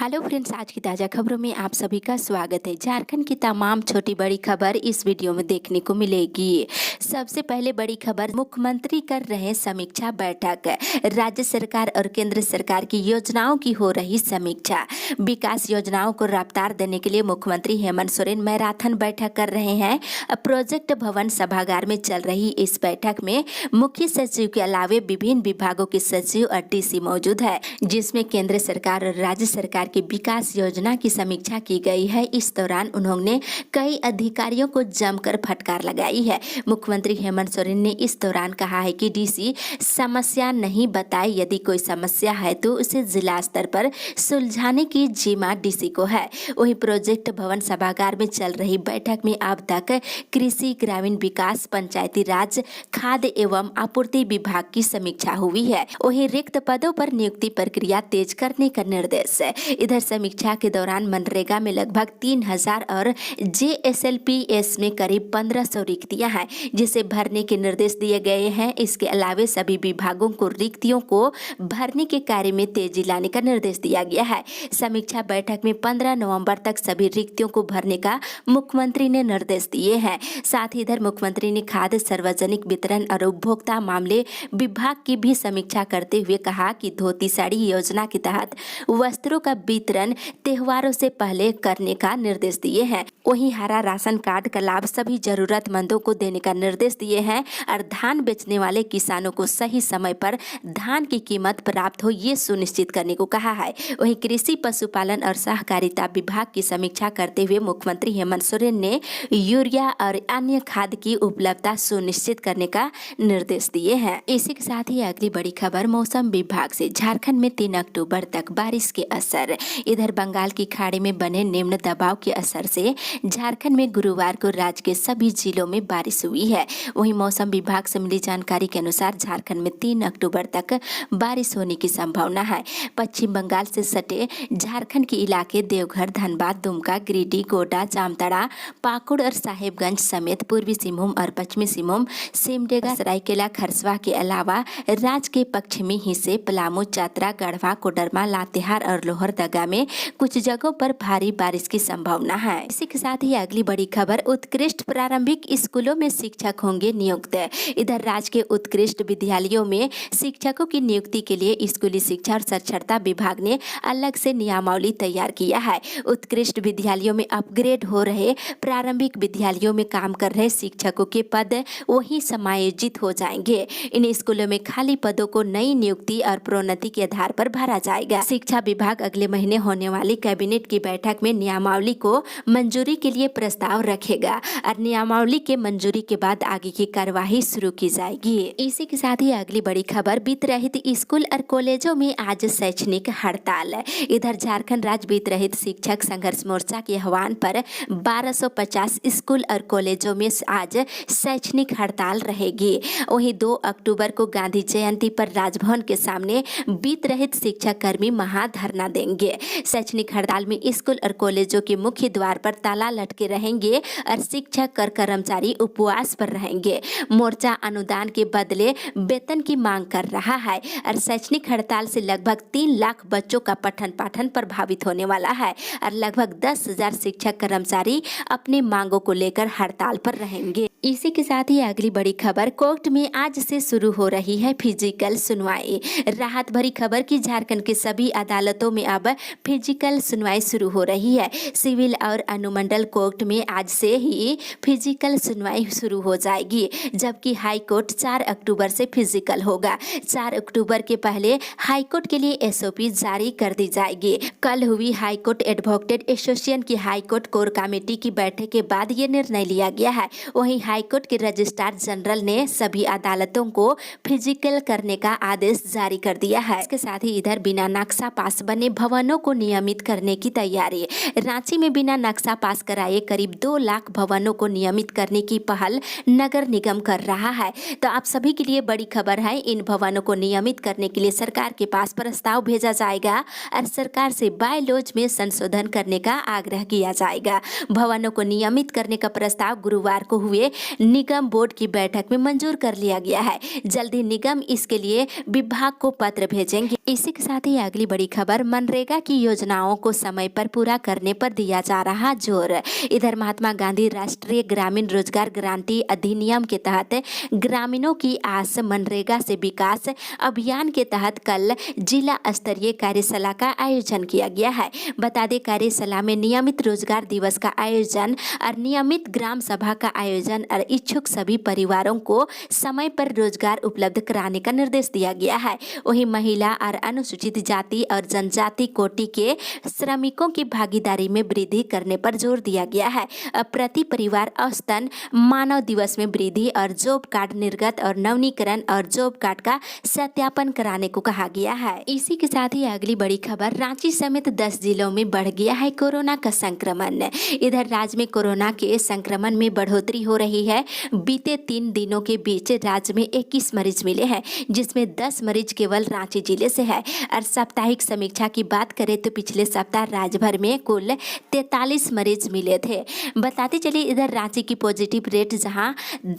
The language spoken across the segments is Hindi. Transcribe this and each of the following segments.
हेलो फ्रेंड्स, आज की ताज़ा खबरों में आप सभी का स्वागत है। झारखंड की तमाम छोटी बड़ी खबर इस वीडियो में देखने को मिलेगी। सबसे पहले बड़ी खबर, मुख्यमंत्री कर रहे समीक्षा बैठक। राज्य सरकार और केंद्र सरकार की योजनाओं की हो रही समीक्षा। विकास योजनाओं को रफ्तार देने के लिए मुख्यमंत्री हेमंत सोरेन मैराथन बैठक कर रहे हैं। प्रोजेक्ट भवन सभागार में चल रही इस बैठक में मुख्य सचिव के अलावे विभिन्न विभागों के सचिव और डीसी मौजूद है, जिसमें केंद्र सरकार और राज्य सरकार की विकास योजना की समीक्षा की गई है। इस दौरान उन्होंने कई अधिकारियों को जमकर फटकार लगाई है। मुख्यमंत्री हेमंत सोरेन ने इस दौरान कहा है कि डीसी समस्या नहीं बताए, यदि कोई समस्या है तो उसे जिला स्तर पर सुलझाने की जिम्मा डीसी को है। वहीं प्रोजेक्ट भवन सभागार में चल रही बैठक में अब तक कृषि, ग्रामीण विकास, पंचायती राज, खाद्य एवं आपूर्ति विभाग की समीक्षा हुई है। वहीं रिक्त पदों पर नियुक्ति प्रक्रिया तेज करने का निर्देश है। इधर समीक्षा के दौरान मनरेगा में लगभग 3000 और जेएसएलपीएस में करीब 1500 रिक्तियां हैं, जिसे भरने के निर्देश दिए गए हैं। इसके अलावे सभी विभागों को रिक्तियों को भरने के कार्य में तेजी लाने का निर्देश दिया गया है। समीक्षा बैठक में 15 नवंबर तक सभी रिक्तियों को भरने का मुख्यमंत्री ने निर्देश दिए हैं। साथ ही इधर मुख्यमंत्री ने खाद्य, सार्वजनिक वितरण और उपभोक्ता मामले विभाग की भी समीक्षा करते हुए कहा कि धोती साड़ी योजना के तहत वस्त्रों का वितरण त्योहारों से पहले करने का निर्देश दिए हैं। वहीं हरा राशन कार्ड का लाभ सभी जरूरतमंदों को देने का निर्देश दिए हैं और धान बेचने वाले किसानों को सही समय पर धान की कीमत प्राप्त हो, ये सुनिश्चित करने को कहा है। वहीं कृषि, पशुपालन और सहकारिता विभाग की समीक्षा करते हुए मुख्यमंत्री हेमंत सोरेन ने यूरिया और अन्य खाद की उपलब्धता सुनिश्चित करने का निर्देश दिए हैं। इसी के साथ ही अगली बड़ी खबर, मौसम विभाग से। झारखंड में 3 अक्टूबर तक बारिश के असर। इधर बंगाल की खाड़ी में बने निम्न दबाव के असर से झारखंड में गुरुवार को राज्य के सभी जिलों में बारिश हुई है। वहीं मौसम विभाग से मिली जानकारी के अनुसार झारखंड में 3 अक्टूबर तक बारिश होने की संभावना है। पश्चिम बंगाल से सटे झारखंड के इलाके देवघर, धनबाद, दुमका, गिरिडीह, गोड्डा, जामताड़ा, पाकुड़ और साहेबगंज समेत पूर्वी सिंहभूम और पश्चिमी सिंहभूम, सिमडेगा, सरायकेला, खरसवा के अलावा राज्य के पश्चिमी हिस्से पलामू, चतरा, गढ़वा, कोडरमा, लातेहार और लोहरदगा में कुछ जगहों पर भारी बारिश की संभावना है। इसी के साथ ही अगली बड़ी खबर, उत्कृष्ट प्रारंभिक स्कूलों में शिक्षक होंगे नियुक्त। इधर राज्य के उत्कृष्ट विद्यालयों में शिक्षकों की नियुक्ति के लिए स्कूली शिक्षा और साक्षरता विभाग ने अलग से नियमावली तैयार किया है। उत्कृष्ट विद्यालयों में अपग्रेड हो रहे प्रारंभिक विद्यालयों में काम कर रहे शिक्षकों के पद वही समायोजित हो जाएंगे। इन स्कूलों में खाली पदों को नई नियुक्ति और प्रोन्नति के आधार पर भरा जाएगा। शिक्षा विभाग अगले महीने होने वाली कैबिनेट की बैठक में नियमावली को मंजूरी के लिए प्रस्ताव रखेगा और नियमावली के मंजूरी के बाद आगे की कार्यवाही शुरू की जाएगी। इसी के साथ ही अगली बड़ी खबर, वित्त रहित स्कूल और कॉलेजों में आज शैक्षणिक हड़ताल। इधर झारखंड राज्य वित्त रहित शिक्षक संघर्ष मोर्चा के आह्वान पर 1250 स्कूल और कॉलेजों में आज शैक्षणिक हड़ताल रहेगी। वहीं 2 अक्टूबर को गांधी जयंती पर राजभवन के सामने वित्त रहित शिक्षक कर्मी महाधरना देंगे। शैक्षणिक हड़ताल में स्कूल और कॉलेजों के मुख्य द्वार पर ताला लटके रहेंगे और शिक्षक और कर्मचारी उपवास पर रहेंगे। मोर्चा अनुदान के बदले वेतन की मांग कर रहा है और शैक्षणिक हड़ताल से लगभग 3 लाख बच्चों का पठन पाठन प्रभावित होने वाला है और लगभग 10,000 शिक्षक कर्मचारी अपनी मांगों को लेकर हड़ताल पर रहेंगे। इसी के साथ ही अगली बड़ी खबर, कोर्ट में आज से शुरू हो रही है फिजिकल सुनवाई। राहत भरी खबर की झारखंड के सभी अदालतों में अब फिजिकल सुनवाई शुरू हो रही है। सिविल और अनुमंडल कोर्ट में आज से ही फिजिकल सुनवाई शुरू हो जाएगी, जबकि हाई कोर्ट 4 अक्टूबर से फिजिकल होगा। 4 अक्टूबर के पहले हाई कोर्ट के लिए एसओपी जारी कर दी जाएगी। कल हुई हाई कोर्ट एडवोकेट एसोसिएशन की हाई कोर्ट कोर कमेटी की बैठक के बाद ये निर्णय लिया गया है। वहीं हाई कोर्ट के रजिस्ट्रार जनरल ने सभी अदालतों को फिजिकल करने का आदेश जारी कर दिया है। इसके साथ ही इधर बिना नक्शा पास बने भवनों को नियमित करने की तैयारी। रांची में बिना नक्शा पास कराए करीब 2 लाख भवनों को नियमित करने की पहल नगर निगम कर रहा है। तो आप सभी के लिए बड़ी खबर है, इन भवनों को नियमित करने के लिए सरकार के पास प्रस्ताव भेजा जाएगा और सरकार से बायलॉज में संशोधन करने का आग्रह किया जाएगा। भवनों को नियमित करने का प्रस्ताव गुरुवार को हुए निगम बोर्ड की बैठक में मंजूर कर लिया गया है। जल्द ही निगम इसके लिए विभाग को पत्र भेजेंगे। इसी के साथ ही अगली बड़ी खबर, मनरेगा की योजनाओं को समय पर पूरा करने पर दिया जा रहा जोर। इधर महात्मा गांधी राष्ट्रीय ग्रामीण रोजगार गारंटी अधिनियम के तहत ग्रामीणों की आस मनरेगा से विकास अभियान के तहत कल जिला स्तरीय कार्यशाला का आयोजन किया गया है। बता दें, कार्यशाला में नियमित रोजगार दिवस का आयोजन और नियमित ग्राम सभा का आयोजन और इच्छुक सभी परिवारों को समय पर रोजगार उपलब्ध कराने का निर्देश दिया गया है। वहीं महिला और अनुसूचित जाति और जनजाति कोटि के श्रमिकों की भागीदारी में वृद्धि करने पर जोर दिया गया है। अब प्रति परिवार औसतन मानव दिवस में वृद्धि और जॉब कार्ड निर्गत और नवीनीकरण और जॉब कार्ड का सत्यापन कराने को कहा गया है। इसी के साथ ही अगली बड़ी खबर, रांची समेत 10 जिलों में बढ़ गया है कोरोना का संक्रमण। इधर राज्य में कोरोना के संक्रमण में बढ़ोतरी हो रही है। बीते 3 दिनों के बीच राज्य में 21 मरीज मिले हैं, जिसमें 10 मरीज केवल रांची जिले से है। और साप्ताहिक समीक्षा की बात करें तो पिछले सप्ताह राज्य भर में कुल 43 मरीज मिले थे। बताते चलिए, इधर रांची की पॉजिटिव रेट जहां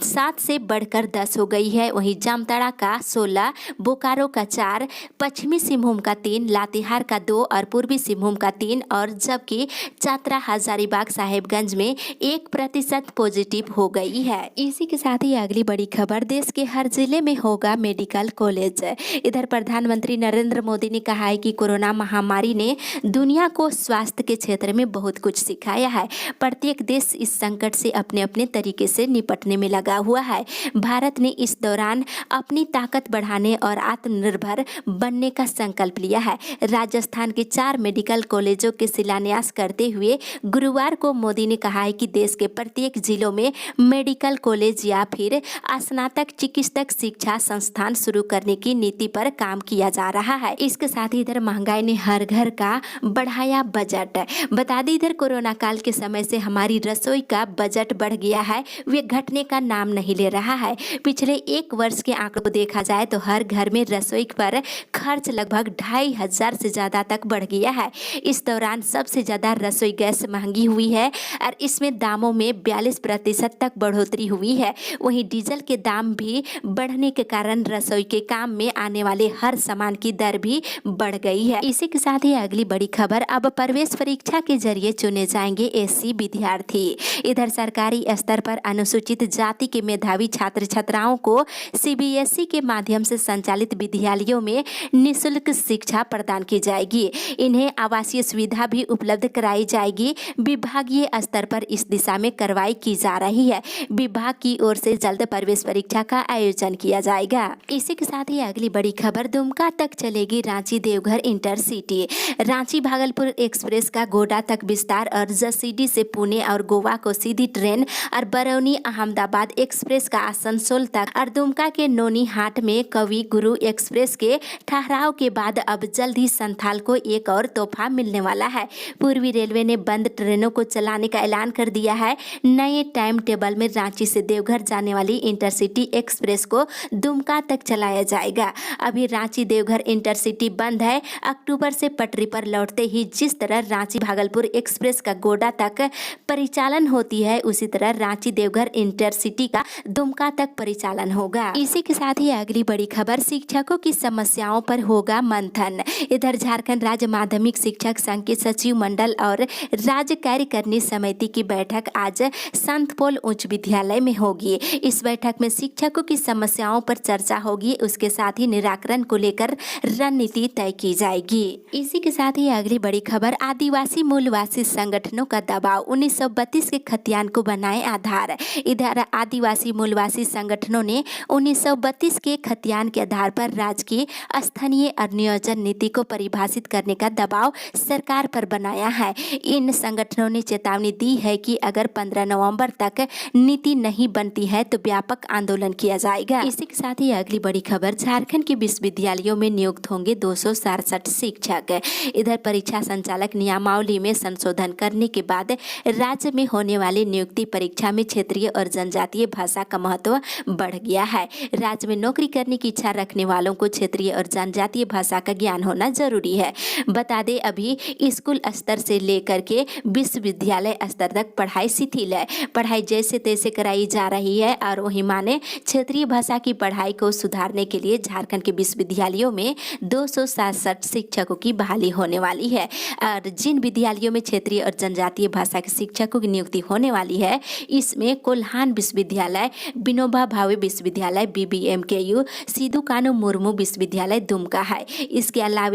7 से बढ़कर 10 हो गई है, वहीं जामताड़ा का 16, बोकारो का 4, पश्चिमी सिंहभूम का 3, लातेहार का 2 और पूर्वी सिंहभूम का 3, और जबकि चतरा, हजारीबाग, साहेबगंज में 1% पॉजिटिव हो गई है। इसी के साथ ही अगली बड़ी खबर, देश के हर जिले में होगा मेडिकल कॉलेज। इधर प्रधानमंत्री नरेंद्र मोदी ने कहा है कि कोरोना महामारी ने दुनिया को स्वास्थ्य के क्षेत्र में बहुत कुछ सिखाया है। प्रत्येक देश इस संकट से अपने अपने तरीके से निपटने में लगा हुआ है। भारत ने इस दौरान अपनी ताकत बढ़ाने और आत्मनिर्भर बनने का संकल्प लिया है। राजस्थान के 4 मेडिकल कॉलेजों के शिलान्यास करते हुए गुरुवार को मोदी ने कहा है कि देश के प्रत्येक जिलों में मेडिकल कॉलेज या फिर स्नातक चिकित्सक शिक्षा संस्थान शुरू करने की नीति पर काम किया जा रहा है। इसके साथ ही इधर महंगाई ने हर घर का बढ़ाया बजट। बता दें, इधर कोरोना काल के समय से हमारी रसोई का बजट बढ़ गया है, वे घटने का नाम नहीं ले रहा है। पिछले 1 वर्ष के आंकड़ों को देखा जाए तो हर घर में रसोई पर खर्च लगभग 2500 से ज्यादा तक बढ़ गया है। इस दौरान सबसे ज्यादा रसोई गैस महंगी हुई है और इसमें दामों में 42% तक बढ़ोतरी हुई है। वहीं डीजल के दाम भी बढ़ने के कारण रसोई के काम में आने वाले हर सामान की दर भी बढ़ गई है। इसी के साथ ही अगली बड़ी खबर, अब प्रवेश परीक्षा के जरिए चुने जाएंगे एससी विद्यार्थी। इधर सरकारी स्तर पर अनुसूचित जाति के मेधावी छात्र छात्राओं को सीबीएसई के माध्यम से संचालित विद्यालयों में निःशुल्क शिक्षा प्रदान की जाएगी। इन्हें आवासीय सुविधा भी उपलब्ध कराई जाएगी। विभागीय स्तर पर इस दिशा में कार्रवाई की जा रही है। विभाग की ओर से जल्द प्रवेश परीक्षा का आयोजन किया जाएगा। इसी के साथ ही अगली बड़ी खबर, दुमका तक चलेगी रांची देवघर इंटरसिटी। रांची भागलपुर एक्सप्रेस का गोडा तक विस्तार और जसीडी से पुणे और गोवा को सीधी ट्रेन और बरौनी अहमदाबाद एक्सप्रेस का आसनसोल तक और दुमका के नोनीहाट में कवि गुरु एक्सप्रेस के ठहराव के बाद अब जल्द ही संथाल को एक और तोहफा मिलने वाला है। पूर्वी रेलवे ने बंद ट्रेनों को चलाने का ऐलान कर दिया है। नए टाइम टेबल में रांची से देवघर जाने वाली इंटरसिटी एक्सप्रेस को दुमका तक चलाया जाएगा। अभी रांची देवघर इंटरसिटी बंद है। अक्टूबर से पटरी पर लौटते ही जिस तरह रांची भागलपुर एक्सप्रेस का गोडा तक परिचालन होती है, उसी तरह रांची देवघर इंटरसिटी का दुमका तक परिचालन होगा। इसी के साथ ही अगली बड़ी खबर, शिक्षकों की समस्याओं पर होगा मंथन। इधर झारखंड राज्य माध्यमिक शिक्षक संघ के सचिव मंडल और राज्य कार्यकारिणी समिति की बैठक आज संत पॉल उच्च विद्यालय में होगी। इस बैठक में शिक्षकों की समस्याओं पर चर्चा होगी, उसके साथ ही निराकरण को लेकर रणनीति तय की जाएगी। इसी के साथ ही अगली बड़ी खबर, आदिवासी मूलवासी संगठनों का दबाव, 1932 के खतियान को बनाए आधार। इधर आदिवासी मूलवासी संगठनों ने 1932 के खतियान के आधार पर राज्य की स्थानीय और नियोजन नीति को परिभाषित करने का दबाव सरकार पर बनाया है। इन संगठनों ने चेतावनी दी है कि अगर 15 नवंबर तक नीति नहीं बनती है तो व्यापक आंदोलन किया जाएगा। इसी के साथ ही अगली बड़ी खबर, झारखंड के विश्वविद्यालयों में नियुक्त होंगे 267 शिक्षक। इधर परीक्षा संचालक नियमावली में संशोधन करने के बाद राज्य में होने वाली नियुक्ति परीक्षा में क्षेत्रीय और जनजातीय भाषा का महत्व बढ़ गया है। राज्य में नौकरी करने की इच्छा रखने वालों को क्षेत्रीय और जनजातीय भाषा का ज्ञान होना जरूरी है। बता दें, अभी स्कूल स्तर से लेकर के विश्वविद्यालय स्तर तक पढ़ाई शिथिल है। पढ़ाई जैसे तेजी से कराई जा रही है। और वहीं माने क्षेत्रीय भाषा की पढ़ाई को सुधारने के लिए झारखंड के विश्वविद्यालयों में 267 शिक्षकों की बहाली होने वाली है। और जिन विद्यालयों में क्षेत्रीय और जनजातीय भाषा के शिक्षकों की नियुक्ति होने वाली है, इसमें कोल्हान विश्वविद्यालय, विनोबा भावे विश्वविद्यालय, BBMKU, सिधू कानू मुर्मू विश्वविद्यालय दुमका है। इसके अलावा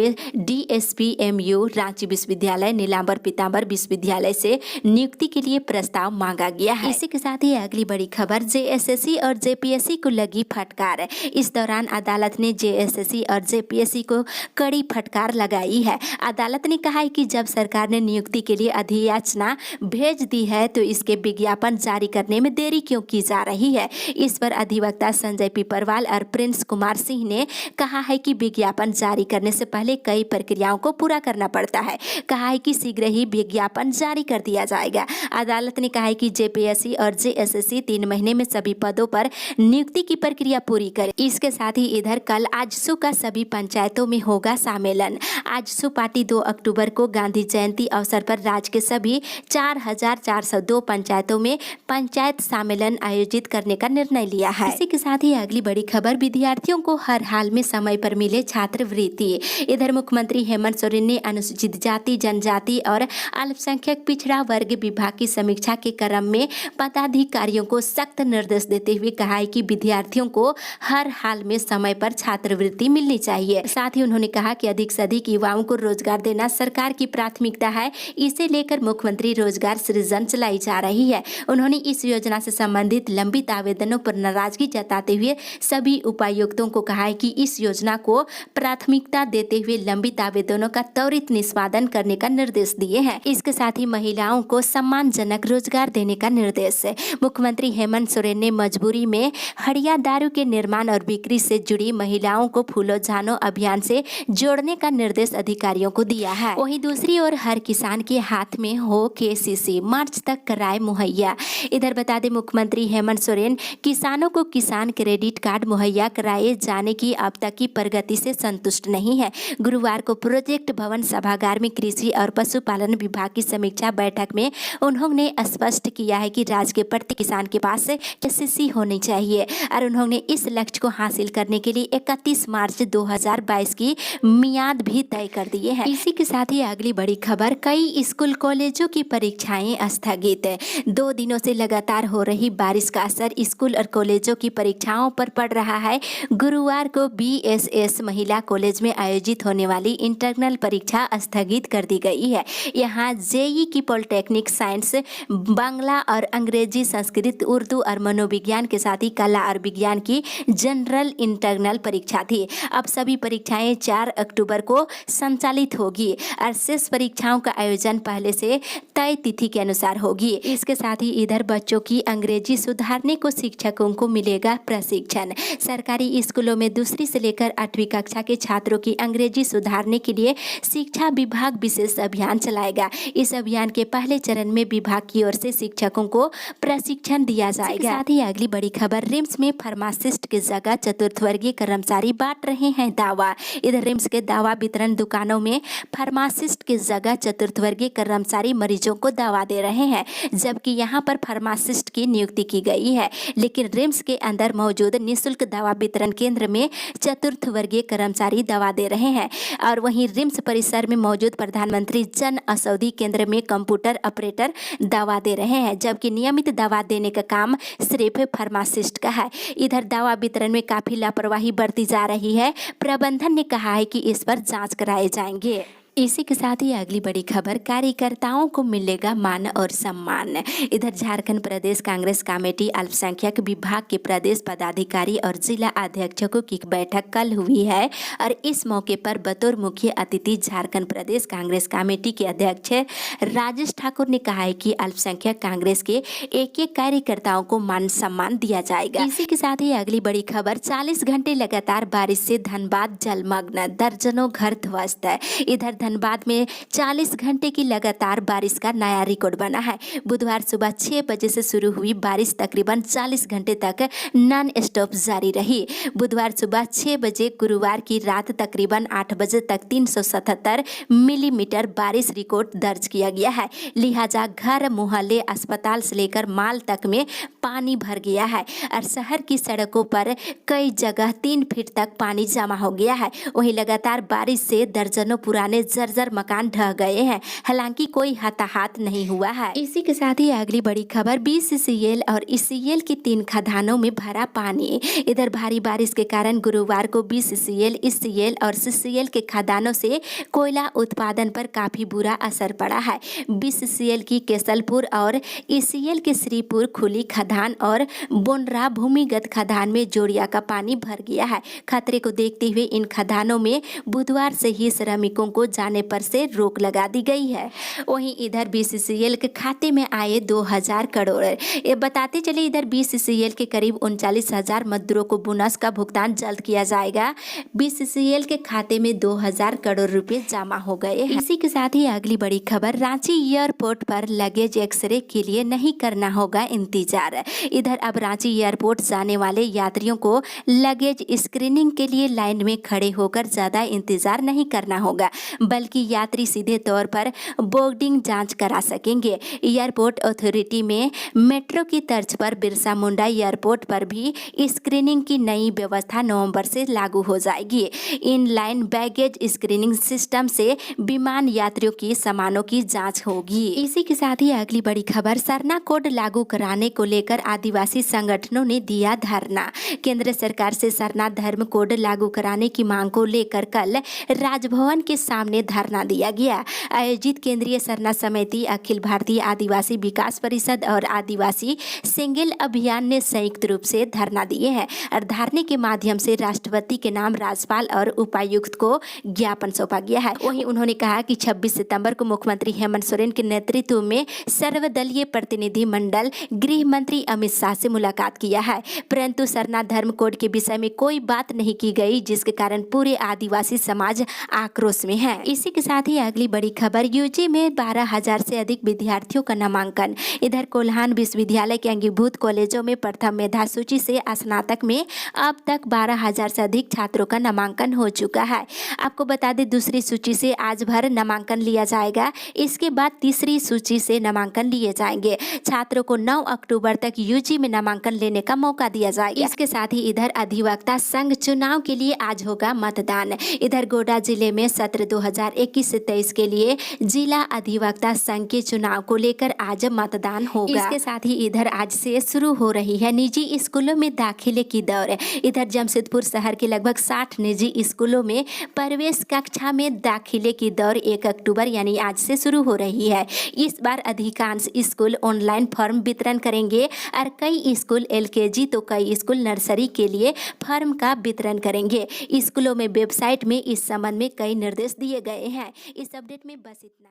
DSPMU रांची विश्वविद्यालय, नीलांबर पीतांबर विश्वविद्यालय से नियुक्ति के लिए प्रस्ताव मांगा गया है। इसी के साथ ही अगली बड़ी खबर, JSSC और JPSC को लगी फटकार। इस दौरान अदालत ने JSSC और JPSC को कड़ी फटकार लगाई है। अदालत ने कहा है कि जब सरकार ने नियुक्ति के लिए अधियाचना भेज दी है तो इसके विज्ञापन जारी करने में देरी क्यों की जा रही है। इस पर अधिवक्ता संजय पिपरवाल और प्रिंस कुमार सिंह ने कहा है कि विज्ञापन जारी करने से पहले कई प्रक्रियाओं को पूरा करना पड़ता है। कहा है कि शीघ्र ही विज्ञापन जारी कर दिया जाएगा। अदालत ने कहा है कि JPSC और JSSC 3 महीने में सभी पदों पर नियुक्ति की प्रक्रिया पूरी करे। इसके साथ ही इधर कल आजसू का सभी पंचायतों में होगा सम्मेलन। आजसू पार्टी 2 अक्टूबर को गांधी जयंती अवसर पर राज्य के सभी 4402 पंचायतों में पंचायत सम्मेलन आयोजित करने का निर्णय लिया है। इसी के साथ ही अगली बड़ी खबर, विद्यार्थियों को हर हाल में समय पर मिले छात्रवृत्ति। इधर मुख्यमंत्री हेमंत सोरेन ने अनुसूचित जाति, जनजाति और अल्पसंख्यक पिछड़ा वर्ग विभाग की समीक्षा के क्रम में पदाधिकारियों को सख्त निर्देश देते हुए कहा है कि विद्यार्थियों को हर हाल में समय पर छात्रवृत्ति मिलनी चाहिए। साथ ही उन्होंने कहा कि अधिक से अधिक युवाओं को रोजगार देना सरकार की प्राथमिकता है। इसे लेकर मुख्यमंत्री रोजगार सृजन चलाई जा रही है। उन्होंने इस योजना से संबंधित लंबित आवेदनों पर नाराजगी जताते हुए सभी उपायुक्तों को कहा है कि इस योजना को प्राथमिकता देते हुए लंबित आवेदनों का त्वरित निष्पादन करने का निर्देश दिए हैं। इसके साथ ही महिलाओं को सम्मानजनक रोजगार देने का निर्देश है। मुख्यमंत्री हेमंत सोरेन ने मजबूरी में हड़िया दारू के निर्माण और बिक्री से जुड़ी महिलाओं को फूलो जानो अभियान से जोड़ने का निर्देश अधिकारियों को दिया है। वहीं दूसरी ओर हर किसान के हाथ में हो KCC, मार्च तक कराए मुहैया। इधर बता दें, मुख्यमंत्री हेमंत सोरेन किसानों को किसान क्रेडिट कार्ड मुहैया कराए जाने की अब तक की प्रगति से संतुष्ट नहीं है। गुरुवार को प्रोजेक्ट भवन सभागार में कृषि और पशुपालन विभाग की समीक्षा बैठक में उन्होंने स्पष्ट किया है कि राज्य के प्रत्येक किसान के पास KCC होनी चाहिए और उन्होंने इस लक्ष्य को हासिल करने के लिए 31 मार्च 2022 की मियाद भी तय कर दिए हैं। इसी के साथ ही अगली बड़ी खबर, कई स्कूल कॉलेजों की परीक्षाएं स्थगित। 2 दिनों से लगातार हो रही बारिश का असर स्कूल और कॉलेजों की परीक्षाओं पर पड़ रहा है। गुरुवार को BSS महिला कॉलेज में आयोजित होने वाली इंटरनल परीक्षा स्थगित कर दी गई है। यहाँ JEE की पॉलिटेक्निक साइंस, बांग्ला और अंग्रेजी, संस्कृत, उर्दू और मनोविज्ञान के साथ ही कला और विज्ञान की जनरल इंटरनल परीक्षा थी। अब सभी परीक्षाएं 4 अक्टूबर को संचालित होगी और शेष परीक्षाओं का आयोजन पहले से तय तिथि के अनुसार होगी। इसके साथ ही इधर बच्चों की अंग्रेजी सुधारने को शिक्षकों को मिलेगा प्रशिक्षण। सरकारी स्कूलों में 2री से लेकर 8वीं कक्षा के छात्रों की अंग्रेजी सुधारने के लिए शिक्षा विभाग विशेष अभियान चलाएगा। इस अभियान के पहले चरण में विभाग की ओर से शिक्षकों को प्रशिक्षण दिया जाएगा। साथ ही अगली बड़ी खबर, रिम्स में फार्मासिस्ट की जगह चतुर्थ वर्गीय कर्मचारी बांट रहे हैं दावा। इधर रिम्स के दवा वितरण दुकानों में फार्मासिस्ट की जगह चतुर्थ वर्गीय कर्मचारी मरीजों को दवा दे रहे हैं, जबकि यहां पर फार्मासिस्ट की नियुक्ति की गई है। लेकिन रिम्स के अंदर मौजूद निःशुल्क दवा वितरण केंद्र में चतुर्थ वर्गीय कर्मचारी दवा दे रहे हैं और वहीं रिम्स परिसर में मौजूद प्रधानमंत्री जन औषधि केंद्र में कंप्यूटर ऑपरेटर दवा दे रहे हैं, जबकि नियमित दवा देने का काम सिर्फ फार्मासिस्ट का है। इधर दवा वितरण में काफी लापरवाही बरती जा रही है। प्रबंधन ने कहा है कि इस पर जांच कराए जाएंगे। इसी के साथ ही अगली बड़ी खबर, कार्यकर्ताओं को मिलेगा मान और सम्मान। इधर झारखंड प्रदेश कांग्रेस कमेटी अल्पसंख्यक विभाग के प्रदेश पदाधिकारी और जिला अध्यक्षों की बैठक कल हुई है और इस मौके पर बतौर मुख्य अतिथि झारखंड प्रदेश कांग्रेस कमेटी के अध्यक्ष राजेश ठाकुर ने कहा है कि अल्पसंख्यक कांग्रेस के एक कार्यकर्ताओं को मान सम्मान दिया जाएगा। इसी के साथ ही अगली बड़ी खबर, 40 घंटे लगातार बारिश से धनबाद जलमग्न, दर्जनों घर ध्वस्त। इधर धनबाद में 40 घंटे की लगातार बारिश का नया रिकॉर्ड बना है। बुधवार सुबह 6 बजे से शुरू हुई बारिश तकरीबन 40 घंटे तक नॉन स्टॉप जारी रही। बुधवार सुबह 6 बजे गुरुवार की रात तकरीबन 8 बजे तक 377 मिलीमीटर बारिश रिकॉर्ड दर्ज किया गया है। लिहाजा घर, मोहल्ले, अस्पताल से लेकर माल तक में पानी भर गया है और शहर की सड़कों पर कई जगह 3 फीट तक पानी जमा हो गया है। वहीं लगातार बारिश से दर्जनों पुराने जर्जर मकान ढह गए हैं। हालांकि कोई हताहत नहीं हुआ है। इसी के साथ ही अगली बड़ी खबर, BCCL और ECL की 3 खदानों में भरा पानी। इधर भारी बारिश के कारण गुरुवार को BCCL, ECL और CCL के खदानों से कोयला उत्पादन पर काफी बुरा असर पड़ा है। BCCL की केसलपुर और ECL के श्रीपुर खुली खदान और बोनरा भूमिगत खदान में जोड़िया का पानी भर गया है। खतरे को देखते हुए इन खदानों में बुधवार से ही श्रमिकों को जाने पर से रोक लगा दी गई है। वहीं इधर BCCL के खाते में आए 2000 करोड़। ये बताते चले इधर BCCL के करीब 39,000 मजदूरों को बोनस का भुगतान जल्द किया जाएगा। BCCL के खाते में 2000 करोड़ रुपए जमा हो गए हैं। इसी के साथ ही अगली बड़ी खबर, रांची एयरपोर्ट पर लगेज एक्सरे के लिए नहीं करना होगा इंतजार। इधर अब रांची एयरपोर्ट जाने वाले यात्रियों को लगेज स्क्रीनिंग के लिए लाइन में खड़े होकर ज़्यादा इंतजार नहीं करना होगा, बल्कि यात्री सीधे तौर पर बोर्डिंग जांच करा सकेंगे। एयरपोर्ट अथॉरिटी में मेट्रो की तर्ज पर बिरसा मुंडा एयरपोर्ट पर भी स्क्रीनिंग की नई व्यवस्था नवंबर से लागू हो जाएगी। In line baggage screening system से विमान यात्रियों की सामानों की जांच होगी। इसी के साथ ही अगली बड़ी खबर, सरना कोड लागू कराने को लेकर आदिवासी संगठनों ने दिया धरना। केंद्र सरकार से सरना धर्म कोड लागू कराने की मांग को लेकर कल राजभवन के सामने धरना दिया गया। आयोजित केंद्रीय सरना समिति, अखिल भारतीय आदिवासी विकास परिषद और आदिवासी सिंगल अभियान ने संयुक्त रूप से धरना दिए हैं और धरने के माध्यम से राष्ट्रपति के नाम राज्यपाल और उपायुक्त को ज्ञापन सौंपा गया है। वहीं उन्होंने कहा कि 26 सितंबर को मुख्यमंत्री हेमंत सोरेन के नेतृत्व में सर्वदलीय प्रतिनिधि मंडल गृह मंत्री अमित शाह से मुलाकात किया है, परंतु सरना धर्म कोड के विषय में कोई बात नहीं की गई, जिसके कारण पूरे आदिवासी समाज आक्रोश में है। इसी के साथ ही अगली बड़ी खबर, यूजी में 12,000 से अधिक विद्यार्थियों का नामांकन। इधर कोल्हान विश्वविद्यालय के अंगीभूत कॉलेजों में प्रथम मेधा सूची से स्नातक में अब तक 12,000 से अधिक छात्रों का नामांकन हो चुका है। आपको बता दें, दूसरी सूची से आज भर नामांकन लिया जाएगा। इसके बाद तीसरी सूची से नामांकन लिए जाएंगे। छात्रों को 9 अक्टूबर तक यूजी में नामांकन लेने का मौका दिया जाएगा। इसके साथ ही इधर अधिवक्ता संघ चुनाव के लिए आज होगा मतदान। इधर गोड्डा जिले में सत्र 2021 से 23 के लिए जिला अधिवक्ता संघ के चुनाव को लेकर आज मतदान होगा। इसके साथ ही इधर आज से शुरू हो रही है निजी स्कूलों में दाखिले की दौड़। इधर जमशेदपुर शहर के लगभग 60 निजी स्कूलों में प्रवेश कक्षा में दाखिले की दौड़ 1 अक्टूबर यानी आज से शुरू हो रही है। इस बार अधिकांश स्कूल ऑनलाइन फॉर्म वितरण करेंगे और कई स्कूल LKG तो कई स्कूल नर्सरी के लिए फॉर्म का वितरण करेंगे। स्कूलों में वेबसाइट में इस संबंध में कई निर्देश दिए गए हैं। इस अपडेट में बस इतना ही।